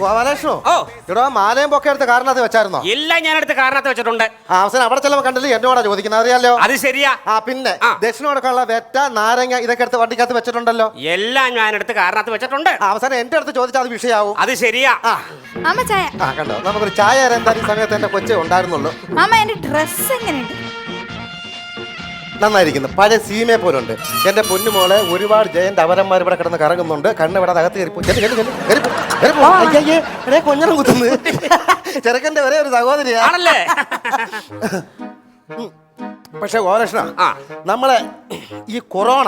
ഗോപാലകൃഷ്ണോ ഇവിടെ മാലയും പൊക്കെ എടുത്ത് കാറിനകത്ത് വെച്ചായിരുന്നോ? എല്ലാം ഞാൻ എടുത്ത് കാറിനകത്ത് വെച്ചിട്ടുണ്ട്. അവസാനം അവിടെ ചിലപ്പോൾ കണ്ടില്ല എന്നോടാ ചോദിക്കുന്നത്, അറിയാലോ? അത് ശരിയാ. പിന്നെ ദക്ഷിണ കൊടുക്കാനുള്ള വെറ്റ നാരങ്ങ ഇതൊക്കെ എടുത്ത് വണ്ടിക്കകത്ത് വെച്ചിട്ടുണ്ടല്ലോ. എല്ലാം ഞാൻ എടുത്ത് കാറിനകത്ത് വെച്ചിട്ടുണ്ട്. അവസാനം എന്റെ അടുത്ത് ചോദിച്ചാൽ അത് വിഷയാവും. അത് ശരിയാ. കണ്ടോ, നമുക്കൊരു ചായ എന്തായാലും ഈ സമയത്ത് എന്റെ കൊച്ചേ ഉണ്ടായിരുന്നുള്ളൂ. ഡ്രസ് എങ്ങനെയുണ്ട്? നന്നായിരിക്കുന്നു, പഴയ സീമയെ പോലുണ്ട്. എന്റെ പൊന്നുമോളെ ഒരുപാട് ജയന്റ് അവരന്മാർ ഇവിടെ കിടന്ന് കറങ്ങുന്നുണ്ട്. കണ്ണ് ഇവിടെ അകത്ത് കയറിപ്പോ കൊഞ്ഞണം കുത്തുന്നു. ചെറുക്കന്റെ വരെ ഒരു സഹോദരിയാണല്ലേ. പക്ഷെ ഗോലകൃഷ്ണ, നമ്മളെ ഈ കൊറോണ,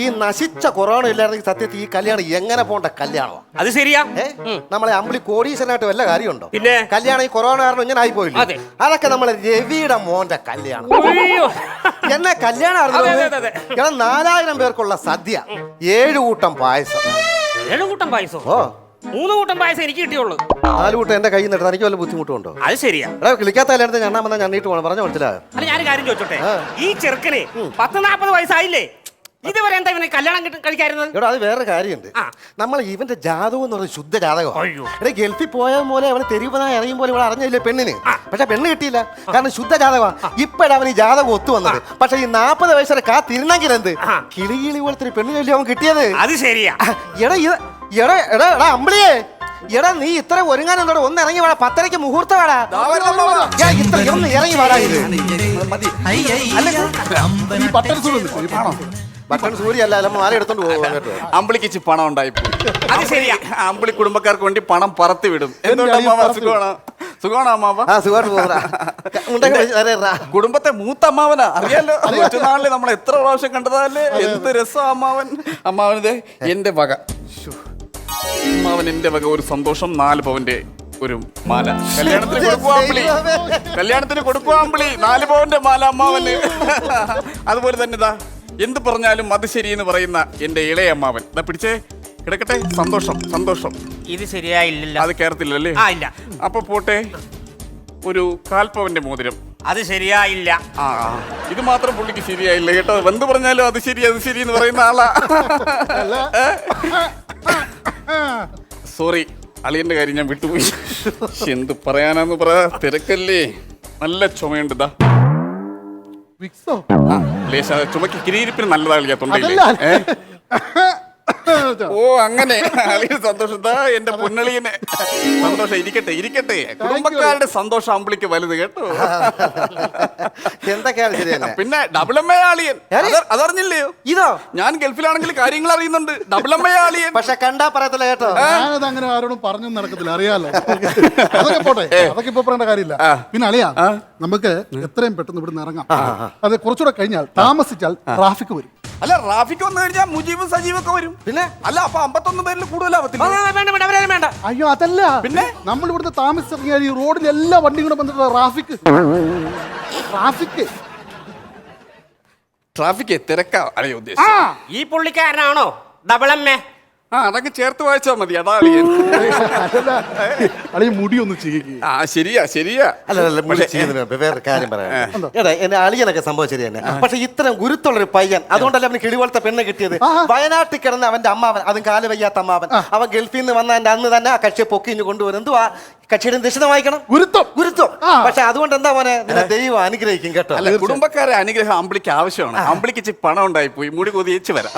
ഈ നശിച്ച കൊറോണ ഇല്ലായിരുന്നെങ്കിൽ സത്യത്തിൽ ഈ കല്യാണം എങ്ങനെ പോണ്ട കല്യാണോ? അത് ശരിയാ. നമ്മളെ അമ്പിളി കോടീശ്വരനായിട്ട് വല്ല കാര്യമുണ്ടോ? പിന്നെ കല്യാണം ഈ കൊറോണ കാരണം ഇങ്ങനെ ആയി പോയില്ല. അതൊക്കെ നമ്മളെ രവിയുടെ മോന്റെ കല്യാണം. എന്നെ കല്യാണം 4000 പേർക്കുള്ള സദ്യ, 7 കൂട്ടം പായസം. 7 കൂട്ടം പായസം? ഓ, 3 കൂട്ടം പായസം എനിക്ക് കിട്ടിയുള്ളൂ. 4 കൂട്ടം എന്റെ കയ്യിൽ നിന്ന് എനിക്ക് വല്ല ബുദ്ധിമുട്ടുണ്ടോ? അത് ശരിയാ. കിളിക്കാത്ത കല്യാണത്തിന് ഞണ്ണാൻ വന്നാൽ ഞണ്ണിട്ട് പോകണം, പറഞ്ഞ മനസ്സിലായോ? അല്ല, ഞാൻ കാര്യം ചോദിച്ചോട്ടെ, ഈ ചെറുക്കന് 10-40 വയസ്സായില്ലേ, ഇതുവരെ എന്താ ഇവനെ കല്യാണം കഴിക്കായിരുന്നത്? ഇവിടെ അത് വേറെ കാര്യമുണ്ട്. നമ്മൾ ഇവന്റെ ജാതകം എന്ന് പറയുന്നത് ശുദ്ധ ജാതകം. ഇവിടെ ഗൾഫിൽ പോയ പോലെ അവന് തെരുവുനായി ഇറങ്ങും പോലെ ഇവിടെ അറിഞ്ഞില്ലേ പെണ്ണിന്. പക്ഷെ പെണ്ണ് കിട്ടിയില്ല, കാരണം ശുദ്ധ ജാതകമാണ്. ഇപ്പോഴവൻ ഈ ജാതകം ഒത്തു വന്നത്. പക്ഷെ ഈ 40 വയസ്സരെ കാത്തിരുന്നെങ്കിൽ എന്ത് കിളികിളി പോലത്തെ പെണ്ണിനല്ലേ അവൻ കിട്ടിയത്. അത് ശരിയാ. എടാ അമ്പിളിയേ, എടാ നീ ഇത്ര ഒരുങ്ങാൻ എന്തോടെ ഒന്ന് ഇറങ്ങി വാടാ, 10:30 മുഹൂർത്തം വാടാ. ഒന്ന് ഇറങ്ങി വാടാ. ബട്ടൺ സൂര്യ അല്ല, മാല എടുത്തോണ്ട് പോകും. അമ്പിളിക്ക് പണം ഉണ്ടായി. അത് ശരിയാ. അമ്പിളി കുടുംബക്കാർക്ക് വേണ്ടി പണം പറത്തി വിടും. കുടുംബത്തെ മൂത്ത അമ്മാവനാ, അറിയാലോ. നാളില് നമ്മൾ എത്ര പ്രാവശ്യം കണ്ടതല്ലേ, എന്ത് രസം അമ്മാവൻ. അമ്മാവനത് എന്റെ വക, അമ്മാവൻ എന്റെ വക ഒരു സന്തോഷം. 4 പവന്റെ ഒരു മാല കല്യാണത്തിന് കൊടുക്കുക അമ്പിളി. 4 പവന്റെ മാല അമ്മാവന്. അതുപോലെ തന്നെ ഇതാ എന്ത് പറഞ്ഞാലും അത് ശരിയെന്ന് പറയുന്ന എന്റെ ഇളയ അമ്മാവൻ. ഇതാ പിടിച്ചേ, കിടക്കട്ടെ. സന്തോഷം സന്തോഷം. ഇത് ശരിയായില്ലല്ലോ. അത് കേറത്തില്ലല്ലേ? ഇല്ല. അപ്പൊ പോട്ടെ, ഒരു 4 പവന്റെ മോതിരം. അത് ശരിയായില്ല. ഇത് മാത്രം പുള്ളിക്ക് ശരിയായില്ല കേട്ടോ. എന്ത് പറഞ്ഞാലും അത് ശരി എന്ന് പറയുന്ന ആളാ. സോറി, അളിയന്റെ കാര്യം ഞാൻ വിട്ടുപോയി. എന്ത് പറയാനാന്ന് പറയാ, തിരക്കല്ലേ. നല്ല ചുമയുണ്ട്. ഇതാ ചുമക്ക് കിരീരിപ്പിന് നല്ലതാ കളിയാ തൊണ്ടയില്ലേ. ഓ അങ്ങനെ സന്തോഷം. എന്റെ പൊന്നളിയനെ സന്തോഷം. ഇരിക്കട്ടെ. കുടുംബക്കാരുടെ സന്തോഷം അമ്പിളിക്ക് വലുത് കേട്ടോ. എന്തൊക്കെയാണ് പിന്നെ ഡബിൾ എം എ ആളിയൻ, അതറിഞ്ഞില്ലയോ? ഇതോ ഞാൻ ഗൾഫിലാണെങ്കിൽ കാര്യങ്ങൾ അറിയുന്നുണ്ട്. ഡബിൾ എം എ ആളിയൻ. പക്ഷെ കണ്ടാ പറയത്തില്ല കേട്ടോ. അങ്ങനെ ആരോടും പറഞ്ഞു നടക്കത്തില്ല, അറിയാലോ. അതൊക്കെ പോട്ടെ, അതൊക്കെ ഇപ്പൊ പറയേണ്ട കാര്യമില്ല. പിന്നെ അളിയാ, നമുക്ക് എത്രയും പെട്ടെന്ന് ഇവിടുന്ന് ഇറങ്ങാം. അത് കുറച്ചുകൂടെ കഴിഞ്ഞാൽ, താമസിച്ചാൽ ട്രാഫിക് വരും. അല്ല, ട്രാഫിക് വന്നു കഴിഞ്ഞാൽ മുജീബും സജീവും ഒക്കെ വരും. പിന്നെ അല്ല, അപ്പൊ 51 പേരിൽ കൂടുതലാവത്തില്ല. വേണ്ട. അയ്യോ അതല്ല, പിന്നെ നമ്മൾ ഇവിടുന്ന് താമസിച്ചിറങ്ങിയാൽ ഈ റോഡിൽ എല്ലാ വണ്ടിയും കൂടെ വന്നിട്ടുള്ള ട്രാഫിക് തിരക്കാ അളിയ ഉദ്ദേശം. ഈ പുള്ളിക്കാരനാണോ ഡബിൾ എം എ? അതൊക്കെ ചേർത്ത് വായിച്ചാ മതി. അതാ അളിയ മുടി ഒന്ന് ചെയ്യിക്കുക. ശരിയാ. വേറെ കാര്യം പറയാം. എടാ, എന്റെ അളിയനൊക്കെ സംഭവം ശരി തന്നെ. പക്ഷെ ഇത്രയും ഗുരുത്തുള്ളൊരു പയ്യൻ, അതുകൊണ്ടല്ലേ അവന് കിളിപോലത്തെ പെണ്ണ് കിട്ടിയത്. വയനാട്ടിൽ കിടന്ന് അവന്റെ അമ്മാവൻ, അതും കാല് വയ്യാത്ത അമ്മാവൻ, അവൻ ഗൾഫിൽ നിന്ന് വന്ന എന്റെ അന്ന് തന്നെ ആ കക്ഷിയെ പൊക്കിഞ്ഞ് കൊണ്ടുവരും. എന്തുവാ കക്ഷിയുടെ ദിശ വായിക്കണം, ഗുരുത്വം. പക്ഷെ അതുകൊണ്ട് എന്താ മോനെ, ദൈവം അനുഗ്രഹിക്കും കേട്ടോ. അല്ല, കുടുംബക്കാരെ അനുഗ്രഹം അമ്പിളിക്ക് ആവശ്യമാണ്. അമ്പിളിക്ക് പണം ഉണ്ടായി പോയി, മുടി കൊതിച്ച് വരാം.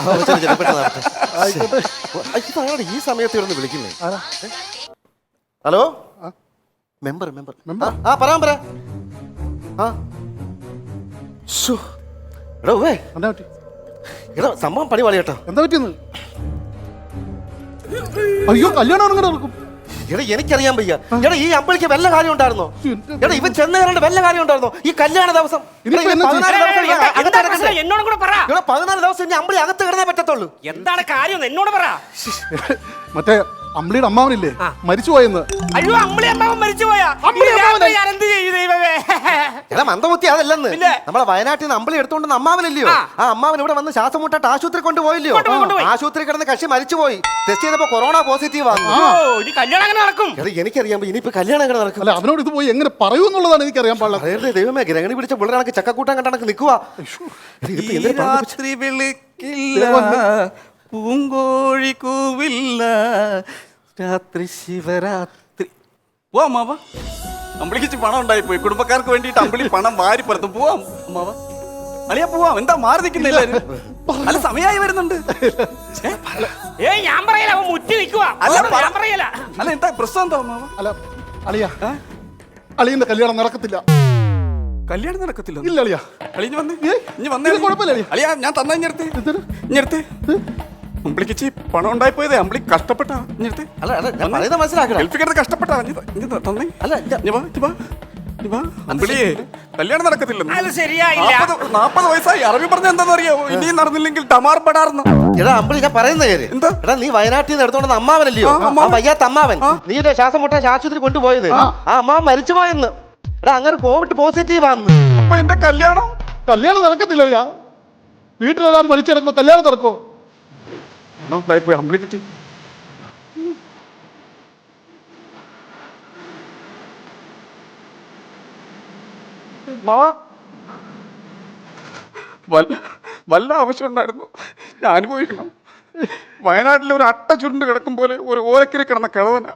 ഈ സമയത്ത് ഇവിടുന്ന് വിളിക്കുന്നേ. ഹലോ, മെമ്പർ പറയാൻ പറ. സംഭവം പണിപാളി കേട്ടോ. എന്താ പറ്റിയെന്ന്? അയ്യോ, കല്യാണം നടക്കും. എടാ, എനിക്കറിയാൻ വയ്യ. എടാ, ഈ അമ്പിളിക്ക് വല്ല കാര്യം ഉണ്ടായിരുന്നോ? എടാ, ഇവൻ ചെന്ന് കയറേണ്ട വല്ല കാര്യം ഉണ്ടായിരുന്നോ ഈ കല്യാണ ദിവസം? 14 ദിവസം ഇനി അമ്പിളി അകത്ത് കിടന്നേ പറ്റത്തുള്ളൂ. എന്താണ് കാര്യം എന്നോട് പറ. മറ്റേ അമ്പിളിയുടെ അമ്മാവനില്ലേ, മരിച്ചുപോയെന്ന്. അയ്യോ, അമ്പിളി അമ്മാവൻ മരിച്ചുപോയാ? എന്ത് ചെയ്യും ദൈവമേ? എടാ മന്ദബുദ്ധി അതല്ലെന്ന്. നമ്മളെ വയനാട്ടിൽ നിന്ന് അമ്പിളി എടുത്തോണ്ടെന്ന് അമ്മാവനല്ലയോ? ആ അമ്മാവൻ ഇവിടെ വന്ന് ശ്വാസം മുട്ടാട്ട് ആശുപത്രി കൊണ്ടുപോയില്ലയോ? ആശുപത്രി കിടന്ന് കക്ഷി മരിച്ചുപോയി. ടെസ്റ്റ് ചെയ്തപ്പോ കൊറോണ പോസിറ്റീവ് ആണ്. എനിക്കറിയാം ഇനിയിപ്പോ കല്യാണം എങ്ങനെ നടക്കും. അല്ല, അവനോട് ഇത് പോയി എങ്ങനെ പറയൂ എന്നുള്ളതാണ് എനിക്കറിയാൻ പാടില്ല. ദൈവമേ, ഗ്രഹണി പിടിച്ച പിള്ളേർക്ക് ചക്കക്കൂട്ടാൻ കണ്ടണക്ക് നിൽക്കുക. പൂങ്കോഴി കൂവില്ല, രാത്രി ശിവരാത്രി. പോവാം അമ്മാവ. അമ്പിളിക്ക് പണം ഉണ്ടായി പോയി. കുടുംബക്കാർക്ക് വേണ്ടിയിട്ട് അമ്പിളി പണം വാരി പുറത്തും. പോവാം അമ്മാവ. അളിയാ പോവാം. എന്താ മാറി നിൽക്കുന്നില്ല? അല്ല സമയമായി വരുന്നുണ്ട്. ഞാൻ പറയല, അവൻ മുറ്റി നിൽക്കുക. ഞാൻ പറയല. അല്ല എന്താ പ്രശ്നം എന്താ അമ്മാവ? അല്ല അളിയ, അളിയന്റെ കല്യാണം നടക്കത്തില്ല. കല്യാണം നടക്കത്തില്ല? ഇല്ല അളിയ. അളിഞ്ഞ് വന്നേ. ഇഞ്ഞ് ഇത് വന്നേ. കുഴപ്പമില്ല അളിയ. അളിയാ ഞാൻ തന്ന ഇഞ്ഞെടുത്ത്. അമ്പിളിക്ക് പണം ഉണ്ടായി പോയതേ. അമ്പിളി കഷ്ടപ്പെട്ടാ. ഇഞ്ഞെടുത്ത്. അല്ല അല്ല ഞാൻ പറയുന്നത് മനസ്സിലാക്കണം. ഗൾഫിൽ കഷ്ടപ്പെട്ടാ. തന്നെ. അല്ല അമ്പിളിയെ കല്യാണം നടക്കത്തില്ലെന്ന്. അത് ശരിയായില്ല. 40 വയസ്സായി. അറബി പറഞ്ഞ എന്താന്ന് അറിയാവോ? ഇനിയും നടന്നില്ലെങ്കിൽ ടമാർ പടാർന്ന്. എടാ അമ്പിളി, ഞാൻ പറയുന്ന കാര്യം എന്താ? എടാ, നീ വയനാട്ടിൽ നിന്ന് എടുത്തോണ്ട് അമ്മാവനല്ലയോ? ആ വയ്യാത്ത അമ്മാവൻ. നീ എന്റെ ശ്വാസം മുട്ടാൻ ആശുപത്രി കൊണ്ടുപോയത്. ആ അമ്മാവൻ മരിച്ചു പോയെന്ന്. എടാ അങ്ങനെ കോവിഡ് പോസിറ്റീവ് ആണെന്ന്. അപ്പൊ എന്റെ കല്യാണം നടക്കത്തില്ല അളിയ. വീട്ടിലൊരാൾ മരിച്ചിടക്കോ കല്യാണം നടക്കോ? പോയി അമ്പിളിക്ക് വല്ല ആവശ്യം ഉണ്ടായിരുന്നു. ഞാൻ അനുഭവിക്കണം. വയനാട്ടിലെ ഒരു അട്ട ചുരുണ്ട് കിടക്കും പോലെ ഒരു ഓരക്കരി കിടന്ന കിഴവന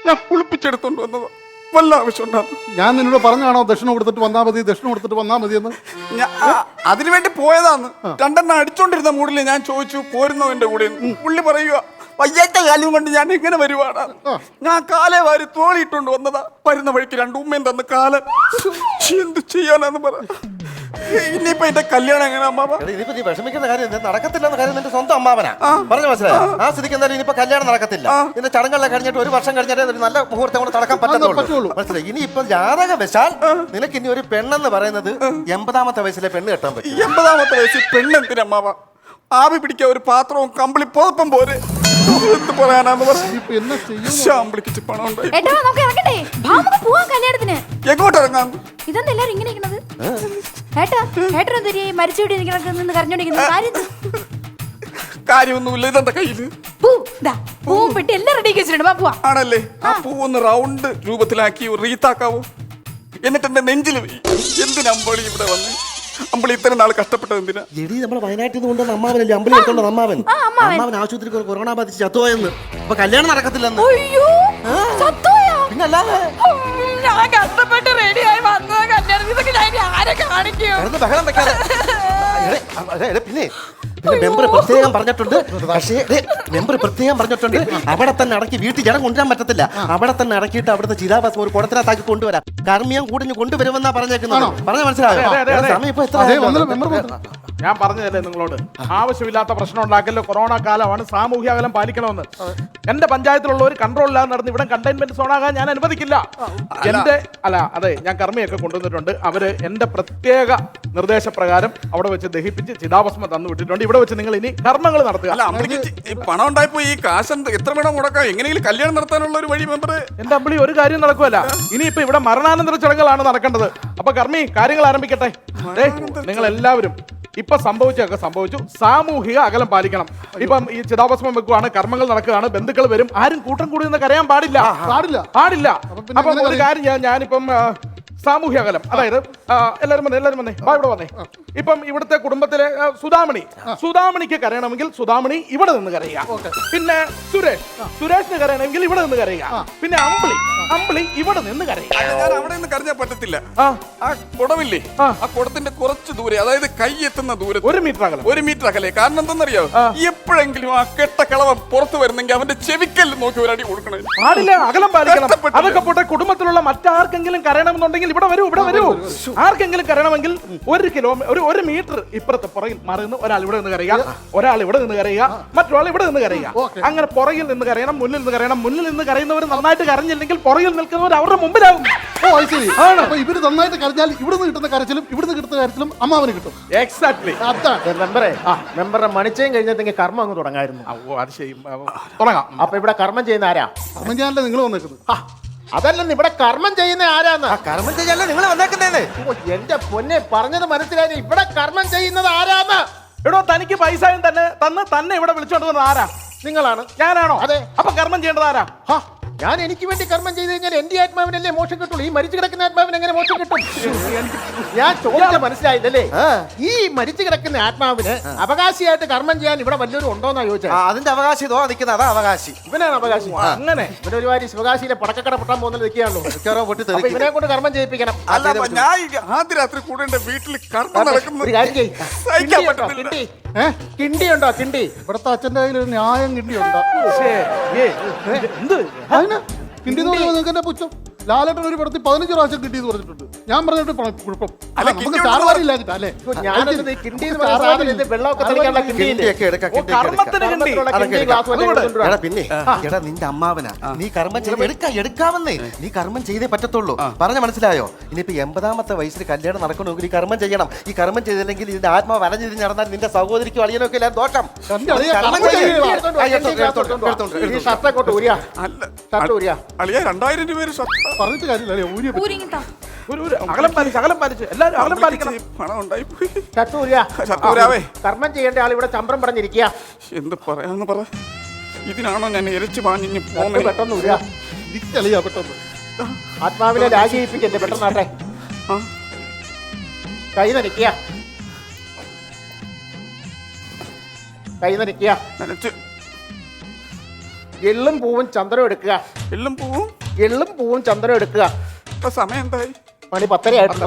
ഞാൻ കുളിപ്പിച്ചെടുത്തോണ്ട് വന്നത്. വല്ല ആവശ്യം ഉണ്ടായിരുന്നു. ഞാൻ നിന്നോട് പറഞ്ഞാണോ ദക്ഷിണ കൊടുത്തിട്ട് വന്നാ മതി എന്ന്? അതിനുവേണ്ടി പോയതാന്ന്. 2 എണ്ണം അടിച്ചോണ്ടിരുന്ന മൂടില് ഞാൻ ചോദിച്ചു പോരുന്നോ എന്റെ കൂടെ. പുള്ളി പറയുക വയ്യാത്ത കാലം കൊണ്ട് ഞാൻ എങ്ങനെ വരുവാടാ. ഞാൻ കാലേ വാരി തോളിയിട്ടുണ്ട് വന്നതാ. വരുന്ന വഴിക്ക് 2 ഉമ്മയും തന്ന് കാലം. എന്ത് ചെയ്യാനാന്ന് പറ. ഇനിയിപ്പോ എന്റെ കല്യാണം എങ്ങനെ അമ്മാവ? ഇനിയിപ്പോ നീ വിഷമിക്കുന്ന കാര്യം നടക്കത്തില്ലെന്ന കാര്യം നിന്റെ സ്വന്തം അമ്മാവനാ പറഞ്ഞു മനസ്സിലായോ? ആ സ്ഥിതിക്ക് എന്തായാലും ഇനിയിപ്പോ കല്യാണം നടക്കത്തില്ല. ഇതിന്റെ ചടങ്ങെല്ലാം കഴിഞ്ഞിട്ട് 1 വർഷം കഴിഞ്ഞാൽ ഒരു നല്ല മുഹൂർത്തം കൊണ്ട് നടക്കാൻ പറ്റുള്ളൂ. മനസ്സിലായി? ഇനിയിപ്പോ ജാതക വെച്ചാൽ നിനക്ക് ഇനി ഒരു പെണ്ണെന്ന് പറയുന്നത് 80ാമത്തെ വയസ്സിലെ പെണ്ണ് കെട്ടാൻ പറ്റും. 80ാമത്തെ വയസ്സിൽ പെണ്ണെന്തിന് അമ്മാവ? ആവി പിടിക്കാൻ ഒരു പാത്രവും കമ്പിളി പുതപ്പം പോരെ. എന്ത് പറയാനാന്ന് പറഞ്ഞു. പണം ഉണ്ടായി. ഏട്ടാ നമുക്ക് ഇറങ്ങട്ടെ. നമുക്ക് പോവാം കല്യാണത്തിന്. എങ്ങോട്ട് ഇറങ്ങാം? ഇതെന്താ എല്ലാരും ഇങ്ങനെ ഇരിക്കണത്? ഏട്ടനെന്തിരി മരിച്ചുവിടെ നിന്ന് കരഞ്ഞോണ്ടിരിക്കുന്നത്? കാര്യമൊന്നുമില്ല. ഇതെന്താ കയ്യില്? പൂവും പെട്ടി എല്ലാം റെഡി വെച്ചിട്ടുണ്ട്. ആണല്ലേ? ആ പൂവൊന്ന് റൗണ്ട് രൂപത്തിലാക്കി റീത്താക്കാവോ? എന്നിട്ട് എന്റെ നെഞ്ചിൽ എന്തിനമ്പളി ഇവിടെ വന്ന്? അമ്പിളി ഇത്രയും നാൾ കഷ്ടപ്പെട്ടത് എന്തിനാ? എടി നമ്മളെ വയനാട്ടിൽ നിന്ന് കൊണ്ടുവന്ന അമ്മാവനല്ലേ? അമ്പിളി എടുത്തോണ്ട് അമ്മാവൻ ആശുപത്രി കൊറോണ ബാധിച്ച് ചത്തുപോയെന്ന്. അപ്പൊ കല്യാണം നടക്കത്തില്ലെന്ന്. പിന്നല്ലാതെ ഞാൻ കഷ്ടപ്പെട്ട് റെഡിയായി വന്നത് കല്യാണം. ഇതൊക്കെ ഞാൻ ആരെ കാണിക്കും? ബഹളം വെക്കാതെ. പിന്നെ മെമ്പർ പ്രത്യേകം പറഞ്ഞിട്ടുണ്ട്. പക്ഷേ മെമ്പർ പ്രത്യേകം പറഞ്ഞിട്ടുണ്ട് അവിടെ തന്നെ അടക്കി വീട്ടിൽ ജനം കൊണ്ടുവരാൻ പറ്റത്തില്ല. അവിടെ തന്നെ അടക്കിയിട്ട് അവിടുത്തെ ചിതാഭസ്മം ഒരു കുടത്തിനകത്താക്കി കൊണ്ടുവരാം. കർമ്മിയം കൂടി കൊണ്ടുവരുമെന്നാ പറഞ്ഞേക്കുന്നത്. പറഞ്ഞ മനസ്സിലായോ? സമയം ഇപ്പൊ എത്ര? ഞാൻ പറഞ്ഞതല്ലേ നിങ്ങളോട്, ആവശ്യമില്ലാത്ത പ്രശ്നം ഉണ്ടാക്കല്ലോ. കൊറോണ കാലമാണ്, സാമൂഹ്യ അകലം പാലിക്കണമെന്ന്. എന്റെ പഞ്ചായത്തിലുള്ള ഒരു കൺട്രോൾ ഇല്ലാതെ നടന്ന് ഇവിടെ കണ്ടെയ്ൻമെന്റ് സോണാകാൻ ഞാൻ അനുവദിക്കില്ല. അതെ ഞാൻ കർമ്മിയൊക്കെ കൊണ്ടുവന്നിട്ടുണ്ട്. അവര് എന്റെ പ്രത്യേക നിർദ്ദേശപ്രകാരം അവിടെ വെച്ച് ദഹിപ്പിച്ച് ചിതാഭസ്മം തന്നു വിട്ടിട്ടുണ്ട്. ഇവിടെ വെച്ച് നിങ്ങൾ ഇനി കർമ്മങ്ങൾ നടത്തുക. പണം ഉണ്ടായപ്പോ ഈ കാശ് എത്ര വേണം മുടക്കാം? എങ്ങനെയെങ്കിലും കല്യാണം നടത്താനുള്ള ഒരു വഴി മെമ്പർ. എന്റെ അമ്പിളി ഒരു കാര്യം നടക്കുമല്ല. ഇനിയിപ്പോ ഇവിടെ മരണാനന്തര ചടങ്ങുകളാണ് നടക്കേണ്ടത്. അപ്പൊ കർമ്മി കാര്യങ്ങൾ ആരംഭിക്കട്ടെ. നിങ്ങൾ എല്ലാവരും ഇപ്പൊ സംഭവിച്ചൊക്കെ സംഭവിച്ചു. സാമൂഹിക അകലം പാലിക്കണം. ഇപ്പം ഈ ചിതാഭസ്മം വെക്കുവാണ്, കർമ്മങ്ങൾ നടക്കുകയാണ്, ബന്ധുക്കൾ വരും. ആരും കൂട്ടം കൂടി നിന്ന് കരയാൻ പാടില്ല. അപ്പൊ ഒരു കാര്യം ഞാനിപ്പം സാമൂഹ്യ അകലം, അതായത് എല്ലാവരും വന്നേ വാ ഇവിടെ വന്നേ. ഇപ്പം ഇവിടുത്തെ കുടുംബത്തിലെ സുധാമണിക്ക് കരയണമെങ്കിൽ സുധാമണി ഇവിടെ നിന്ന് കരയുക. പിന്നെ സുരേഷിന് കരയണമെങ്കിൽ ഇവിടെ നിന്ന് കരയുക. പിന്നെ അമ്പിളി ഇവിടെ നിന്ന് കരയുക. ഞാൻ അവിടെ നിന്ന് കരഞ്ഞാൽ പറ്റത്തില്ല. ആ കുടമില്ലേ, ആ കുടത്തിന്റെ കുറച്ച് ദൂരെ, അതായത് കൈ എത്തുന്ന ദൂരം 1 മീറ്റർ അകലെ. കാരണം എന്തെന്നറിയോ? എപ്പോഴെങ്കിലും ആ കെട്ട കളവൻ പുറത്തു വരുന്നെങ്കിൽ അവന്റെ ചെവിക്കൽ നോക്കി ഒരു അടി കൊടുക്കണം. പാടില്ല, അകലം പാലിക്കണം. അതൊക്കെ പോട്ടെ, കുടുംബത്തിലുള്ള മറ്റാർക്കെങ്കിലും കരയണമെന്നുണ്ടെങ്കിൽ ഇവിടെ വരൂ. ആർക്കെങ്കിലും കരയണമെങ്കിൽ 1 മീറ്റർ ഇപ്പുറത്ത് പുറകിൽ മാറി നിന്ന് ഒരാൾ ഇവിടെ നിന്ന് കരയുക, ഒരാൾ ഇവിടെ നിന്ന് കരയുക, മറ്റൊരാൾ ഇവിടെ നിന്ന് കരയുക. അങ്ങനെ പുറകിൽ നിന്ന് കരയണം, മുന്നിൽ നിന്ന് കരയണം. മുന്നിൽ നിന്ന് കരയുന്നവർ നന്നായിട്ട് കരഞ്ഞില്ലെങ്കിൽ പുറകിൽ നിൽക്കുന്നവർ അവരുടെ മുമ്പിലാവും. ഇവര് നന്നായിട്ട് കരഞ്ഞാൽ ഇവിടുന്ന് കിട്ടുന്ന കരച്ചിലും ഇവിടുന്ന് കിട്ടുന്ന കരച്ചിലും അമ്മാവന് കിട്ടും. എക്സാക്ട്ലി. മെമ്പറുടെ മണിച്ചയും കഴിഞ്ഞെങ്കിൽ കർമ്മം അങ്ങ് തുടങ്ങായിരുന്നു. അത് ചെയ്യും, തുടങ്ങാം. അപ്പൊ ഇവിടെ കർമ്മം ചെയ്യുന്ന ആരാ? കർമ്മം ചെയ്യാനല്ലേ നിങ്ങൾ വന്നേക്കുന്നത്? അതല്ലെന്ന്, ഇവിടെ കർമ്മം ചെയ്യുന്ന ആരാന്ന്? കർമ്മം ചെയ്യാനല്ലേ നിങ്ങൾ വന്നേക്കുന്നേ? എന്റെ പൊന്നെ, പറഞ്ഞത് മനസ്സിലായി. ഇവിടെ കർമ്മം ചെയ്യുന്നത് ആരാന്ന്? എടോ, തനിക്ക് പൈസ തന്നെ ഇവിടെ വിളിച്ചോണ്ട് വന്നത് ആരാ? നിങ്ങളാണ്. ഞാനാണോ? അതെ. അപ്പൊ കർമ്മം ചെയ്യേണ്ടത് ആരാ? ഞാൻ എനിക്ക് വേണ്ടി കർമ്മം ചെയ്ത് കഴിഞ്ഞാൽ എന്റെ ആത്മാവിനല്ലേ മോശം കിട്ടുള്ളൂ. ഈ മരിച്ചു കിടക്കുന്ന ആത്മാവിന് എങ്ങനെ മോശം കിട്ടും? ഞാൻ ചോദിച്ച മനസ്സിലായില്ലല്ലേ? ഈ മരിച്ചു കിടക്കുന്ന ആത്മാവിന് അവകാശിയായിട്ട് കർമ്മം ചെയ്യാൻ ഇവിടെ വല്ലവരും ഉണ്ടോന്നാ ചോദിച്ചത്. അതിന്റെ അവകാശി ഇതോ നിൽക്കുന്ന അതാ അവകാശി. ഇവനാണ് അവകാശി. അങ്ങനെ ഇവന് ഒരുപാട് ശിവകാശിയിലെ പടക്കക്കട പൊട്ടാൻ പോകുന്നത് നിൽക്കുകയാണല്ലോ. പൊട്ടി അപ്പൊ തെറിക്കും. ഇവനെ കൊണ്ട് കർമ്മം ചെയ്യിപ്പിക്കണം. അല്ല ഞാൻ ഈ ആദ്യ രാത്രി കൂടെ എന്റെ വീട്ടിൽ കർമ്മം ഒരു നടക്കുന്നത് കാര്യം ചെയ്യ്. സഹിക്കാൻ കിണ്ടിയുണ്ടോ? പറ്റുന്നില്ല. കിണ്ടി കിണ്ടി ഉണ്ടോ? കിണ്ടി ഇവിടുത്തെ അച്ഛന്റെ കയ്യിൽ ഒരു ന്യായം കിണ്ടിയുണ്ടോ? എന്ത് അതിന് കിണ്ടി എന്ന് പറയുമ്പോൾ നിങ്ങൾക്ക് എന്നെ പുച്ഛം. ലാലേട്ടൻ ഒരു പടത്തിൽ 15 പ്രാവശ്യം കിട്ടി എന്ന് പറഞ്ഞിട്ടുണ്ട്. ഞാൻ പറഞ്ഞിട്ട് കുഴപ്പം അല്ല, നമുക്ക് കിണ്ടി ചാറുവാരി ഇല്ലാഞ്ഞിട്ടാ അല്ലേ? ഞാനത് കിണ്ടി എന്ന് പറയുന്ന സാധനം ഇത് വെള്ളമൊക്കെ തെളിക്കാനുള്ള കിണ്ടിയില്ലേ? കിണ്ടിയൊക്കെ എടുക്കാം, കിണ്ടിയൊക്കെ എടുക്കാം. കർമ്മത്തിന് കിണ്ടി കർമ്മത്തിലുള്ള അതൊക്കെ കിണ്ടി ഗ്ലാസ് വല്ലതും എടാ കൊണ്ടുവരാം. പിന്നെ എടാ നിന്റെ അമ്മാവനാ നീ കർമ്മം ചെയ്ത് എടുക്കാമെന്നേ. നീ കർമ്മം ചെയ്തേ പറ്റത്തുള്ളൂ. പറഞ്ഞ മനസ്സിലായോ? ഇനിയിപ്പോ 80ാമത്തെ വയസ്സിൽ കല്യാണം നടക്കണമെങ്കിൽ ഈ കർമ്മം ചെയ്യണം. ഈ കർമ്മം ചെയ്തില്ലെങ്കിൽ ഇതിന്റെ ആത്മാവ് വലഞ്ഞിരിഞ്ഞ് നടന്നാൽ നിന്റെ സഹോദരിക്കും അളിയനൊക്കെ എല്ലാം ദോഷം. എന്റെ അളിയാ, കർമ്മം കർമ്മം ചെയ്യ്. ചെയ്യുക. എടുത്തോണ്ട്. ഈ ഷർട്ട് അങ്ങോട്ട് ഊരിയാ. അല്ല ഷർട്ട് ഊരിയാ. അളിയ 2000 രൂപ പറഞ്ഞിട്ട് കാര്യമില്ല അല്ലേ? ഊരിയെ പറ്റി. ഊരിങ്ങിത്താ. ഒരു അകലം പാലിച്ച് എല്ലാരും അകലം പാലിക്കണം. പണം ഉണ്ടായി പോയി. ഷർട്ട് ഊരിയാ. ഷർട്ട് കർമ്മം ചെയ്യേണ്ട ആൾ ഇവിടെ ചമ്പ്രം പറഞ്ഞിരിക്കുക. എന്ത് പറയാന്ന് പറ. ഇതിനാണോ ഞാൻ ഇരച്ചു പാഞ്ഞിഞ്ഞ് ഷർട്ട് പോന്നെ? പെട്ടെന്ന് ഊരിയാ. ഇരിക്കളിയാ പെട്ടെന്ന്. ആത്മാവിനെ രാജിയിപ്പിക്കണ്ടേ? പെട്ടെന്നാട്ടെ. ആ, കൈ നനയ്ക്കുക. കൈ നനയ്ക്കുക. നനച്ച് എള്ളും പൂവും ചന്ദനം എടുക്കുക. എല്ലാം പോവും. എള്ളും പൂവും ചന്ദനം എടുക്കുക. ഇപ്പൊ സമയം എന്തായി? മണി 10:30 ആയിട്ടുണ്ടോ?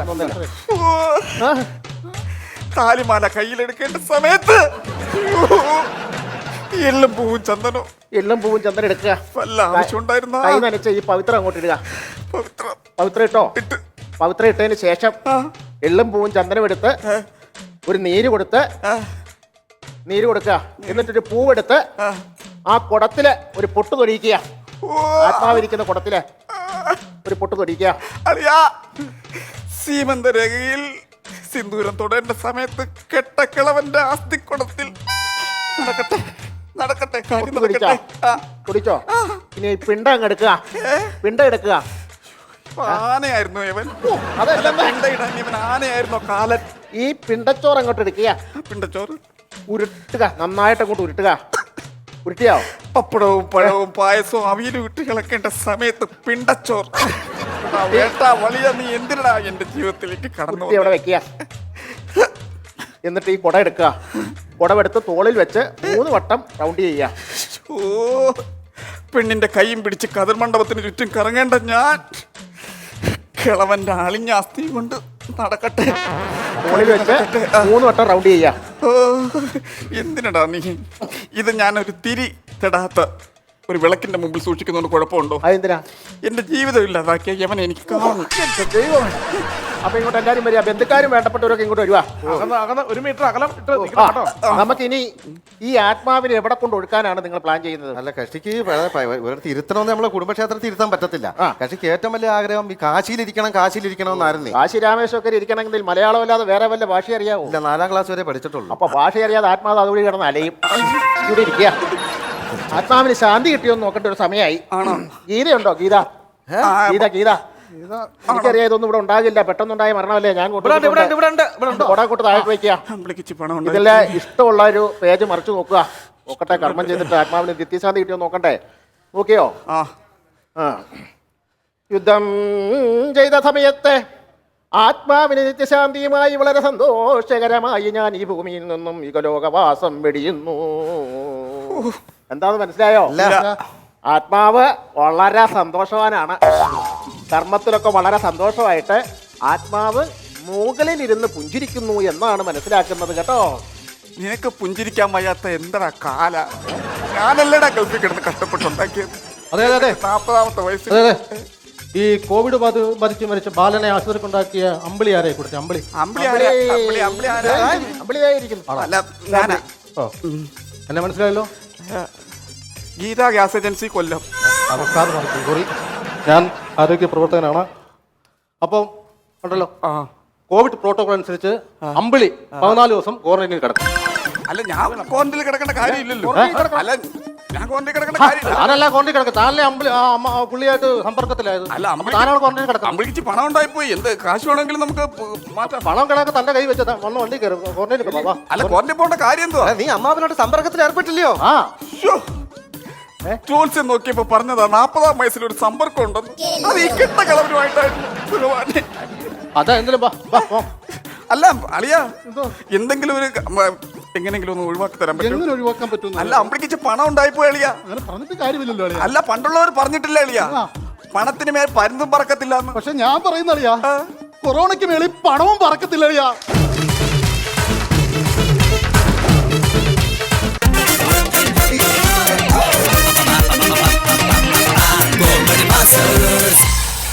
ഓ, താലിമാല കയ്യിലെടുക്കേണ്ട സമയത്ത് എല്ലാം പോവും ചന്ദനോ. എള്ളും പൂവും ചന്ദനം എടുക്കുക. വല്ല ആവശ്യം ഉണ്ടായിരുന്ന കൈ നനച്ച ഈ പവിത്രം അങ്ങോട്ട് ഇടുക. പവിത്രം പവിത്രം ഇട്ടോ. ഇട്ട്. പവിത്രം ഇട്ടതിന് ശേഷം എള്ളും പൂവും ചന്ദനം എടുത്ത് ഒരു നീര് കൊടുത്ത് നീര് കൊടുക്കുക. എന്നിട്ടൊരു പൂവെടുത്ത് ആ കുടത്തില് ഒരു പൊട്ട് തൊടിയിക്കുക. ആത്മാവിരിക്കുന്ന കുടത്തില് ഒരു പൊട്ട് തൊടിയിക്കുക. അറിയാ സീമന്ത രേഖയിൽ സിന്ദൂരം തൊടേണ്ട സമയത്ത് കെട്ടക്കിളവന്റെ ആസ്തിക്കുടത്തിൽ നടക്കട്ടെ നടക്കട്ടെ കാര്യം നടക്കട്ടെ. ആ, കുടിച്ചോ. ഇനി പിണ്ടം അങ്ങ് എടുക്കുക. പിണ്ടം എടുക്കുക. ആനയായിരുന്നു ഇവൻ. അതല്ല, പിണ്ടയിടാൻ ഇവൻ ആനയായിരുന്നോ കാലൻ? ഈ പിണ്ടച്ചോറ് അങ്ങോട്ട് എടുക്കുക. പിണ്ടച്ചോറ് ഉരുട്ടുക. നന്നായിട്ട് അങ്ങോട്ട് ഉരുട്ടുക. ഉരുട്ടിയോ? പപ്പടവും പഴവും പായസവും അവിയലും ഇട്ട് കിളക്കേണ്ട സമയത്ത് പിണ്ടച്ചോറ്. വേട്ട വലിയ നീ എന്തിനാ എന്റെ ജീവിതത്തിലേക്ക് കടന്നു ഉരുട്ടി അവിടെ വെക്കുക. എന്നിട്ട് ഈ കുട എടുക്കുക. കുടമെടുത്ത് തോളിൽ വെച്ച് 3 വട്ടം റൗണ്ട് ചെയ്യുക. ഓ, പെണ്ണിന്റെ കൈയും പിടിച്ച് കതിർ മണ്ഡപത്തിന് ചുറ്റും കറങ്ങേണ്ട ഞാൻ കിളവന്റെ അളിഞ്ഞ അസ്ഥിയും കൊണ്ട് നടക്കട്ടെ. തോളിൽ വെച്ച് 3 വട്ടം റൗണ്ട് ചെയ്യുക. ഓ, എന്തിനടാ നീ ഇത്? ഞാനൊരു തിരി തെടാത്ത ഒരു വിളക്കിന്റെ മുമ്പിൽ സൂക്ഷിക്കുന്നതുകൊണ്ട് കുഴപ്പമുണ്ടോ? അതെന്തിനാ? എന്റെ ജീവിതം ഇല്ലാതാക്കിയ യവൻ എനിക്ക് കാണും. അപ്പൊ ഇങ്ങോട്ട് എല്ലാരും വരിക. ബന്ധുക്കാരും വേണ്ടപ്പെട്ടവരൊക്കെ ഇങ്ങോട്ട് വരുവാ. അകന്ന് 1 മീറ്റർ അകലം ഇട്ട് ആ, നിൽക്കണം കേട്ടോ. നമുക്കിനി ഈ ആത്മാവിനെ എവിടെ കൊണ്ട് ഒഴുക്കാനാണ് നിങ്ങൾ പ്ലാൻ ചെയ്യുന്നത്? അല്ല കക്ഷിക്ക് ഒരിടത്ത് ഇരുത്തണമെന്ന് നമ്മളെ കുടുംബക്ഷേത്രത്തിൽ ഇരുത്താൻ പറ്റത്തില്ല. കക്ഷിക്ക് ഏറ്റവും വലിയ ആഗ്രഹം ഈ കാശിയിലിരിക്കണം എന്നായിരുന്നേ. കാശി രാമേശ്വരൊക്കെ ഇരിക്കണമെങ്കിൽ മലയാളം അല്ലാതെ വേറെ വല്ല ഭാഷ അറിയാവോ? ഇല്ല, 4ാം ക്ലാസ് വരെ പഠിച്ചിട്ടുള്ളൂ. അപ്പൊ ഭാഷ അറിയാതെ ആത്മാവ് അതുവഴി കിടന്ന് അലയും. ഇവിടെ ഇരിക്കുക. ആത്മാവിന് ശാന്തി കിട്ടിയോന്ന് നോക്കേണ്ട ഒരു സമയമായി. ഗീതയുണ്ടോ? ഗീത ഗീത ഗീത എനിക്കറിയാം ഇതൊന്നും ഇവിടെ ഉണ്ടാകില്ല. പെട്ടെന്നുണ്ടായ മരണമല്ലേ. ഞാൻ കൊടാക്കൂട്ട് താഴെ വയ്ക്കുക. വിളിക്കിച്ച് പണം ഉണ്ട്. ഇതിലെ ഇഷ്ടമുള്ള ഒരു പേജ് മറിച്ച് നോക്കുക. നോക്കട്ടെ, കർമ്മം ചെയ്തിട്ട് ആത്മാവിന് നിത്യശാന്തി കിട്ടിയോ നോക്കണ്ടേ? നോക്കിയോ? ആ, യുദ്ധം ചെയ്ത സമയത്ത് ആത്മാവിന് നിത്യശാന്തിയുമായി വളരെ സന്തോഷകരമായി ഞാൻ ഈ ഭൂമിയിൽ നിന്നും യുഗലോകവാസം വെടിയുന്നു. എന്താന്ന് മനസ്സിലായോ? ആത്മാവ് വളരെ സന്തോഷവാനാണ്. കർമ്മത്തിലൊക്കെ വളരെ സന്തോഷമായിട്ട് ആത്മാവ് മുകളിലിരുന്ന് പുഞ്ചിരിക്കുന്നു എന്നാണ് മനസ്സിലാക്കുന്നത് കേട്ടോ. നിനക്ക് പുഞ്ചിരിക്കാൻ വയ്യാത്ത എന്താ കാല? ഞാനല്ലേടാ ഗൾഫിൽ കിടന്ന് കഷ്ടപ്പെട്ടുണ്ടാക്കിയത്. അതെ അതെ അതെ 40ാമത്തെ വയസ്സിൽ. അതെ അതെ ഈ കോവിഡ് ബാധിച്ച് മരിച്ച ബാലനെ ആശുപത്രി കൊണ്ടാക്കിയ അമ്പിളി ആരെ കൊടുത്തേ? അമ്പിളി അമ്പിളിയായിരിക്കുന്നു. അല്ല, ഞാനാ. ഓ എന്നെ മനസ്സിലായല്ലോ. ഗീത ഗ്യാസ് ഏജൻസി കൊല്ലം. നമസ്കാരം സോറി, ഞാൻ ആരോഗ്യ പ്രവർത്തകനാണ്. അപ്പം ഉണ്ടല്ലോ കോവിഡ് പ്രോട്ടോകോൾ അനുസരിച്ച് അമ്പിളി 14 ദിവസം ക്വാറന്റൈനിൽ കിടക്കും. അല്ല, ഞാൻ ക്വാറന്റൈനിൽ കിടക്കേണ്ട കാര്യമില്ലല്ലോ. അല്ല, ഞാൻ ക്വാറന്റൈനിൽ കിടക്കേണ്ട കാര്യമില്ല. ഞാനല്ല ക്വാറന്റൈൻ കിടക്കും. താനല്ലേ അമ്പിളി പുള്ളിയായിട്ട് സമ്പർക്കത്തിലായത്. അല്ല, താനാണ് ക്വാറന്റൈൻ കിടക്കാം. അമ്പിളിക്ക് പണം ഉണ്ടായിപ്പോയി. എന്ത് കാശ് വേണമെങ്കിലും നമുക്ക് മാറ്റാം. പണം കിടക്കാൻ തന്റെ കൈ വെച്ചതാ. വന്ന് വണ്ടി കയറും ക്വാറന്റൈൻ കിടക്കാം. അല്ല, ക്വാറന്റൈൻ പോകേണ്ട കാര്യം എന്തുവാ? നീ അമ്മാവനോട് സമ്പർക്കത്തിൽ ഏർപ്പെട്ടില്ലയോ? ആ ശ്ശോ, ജോത്സ്യം നോക്കിയപ്പോ പറഞ്ഞതാ 40-ാം വയസ്സിൽ ഒരു സമ്പർക്കം ഉണ്ടെന്ന്. അത് ഈ കെട്ട കളവനുമായിട്ടായിരുന്നു ഭഗവാനെ. അതാ എന്തെങ്കിലും അല്ല അളിയ എന്തെങ്കിലും ഒരു എങ്ങനെങ്കിലും ഒന്ന് ഒഴിവാക്കി തരാൻ പറ്റും? എങ്ങനെ ഒഴിവാക്കാൻ പറ്റും? അല്ല അമ്പളിക്ക് പണം ഉണ്ടായിപ്പോ എളിയ. അങ്ങനെ പറഞ്ഞിട്ട് കാര്യമില്ലല്ലോ അളിയാ. അല്ല പണ്ടുള്ളവർ പറഞ്ഞിട്ടില്ല എളിയ, പണത്തിന് മേൽ പരുന്തും പറക്കത്തില്ല എന്ന്. പക്ഷെ ഞാൻ പറയുന്ന അളിയാ, കൊറോണയ്ക്ക് മേളിൽ പണവും പറക്കത്തില്ല അളിയാ.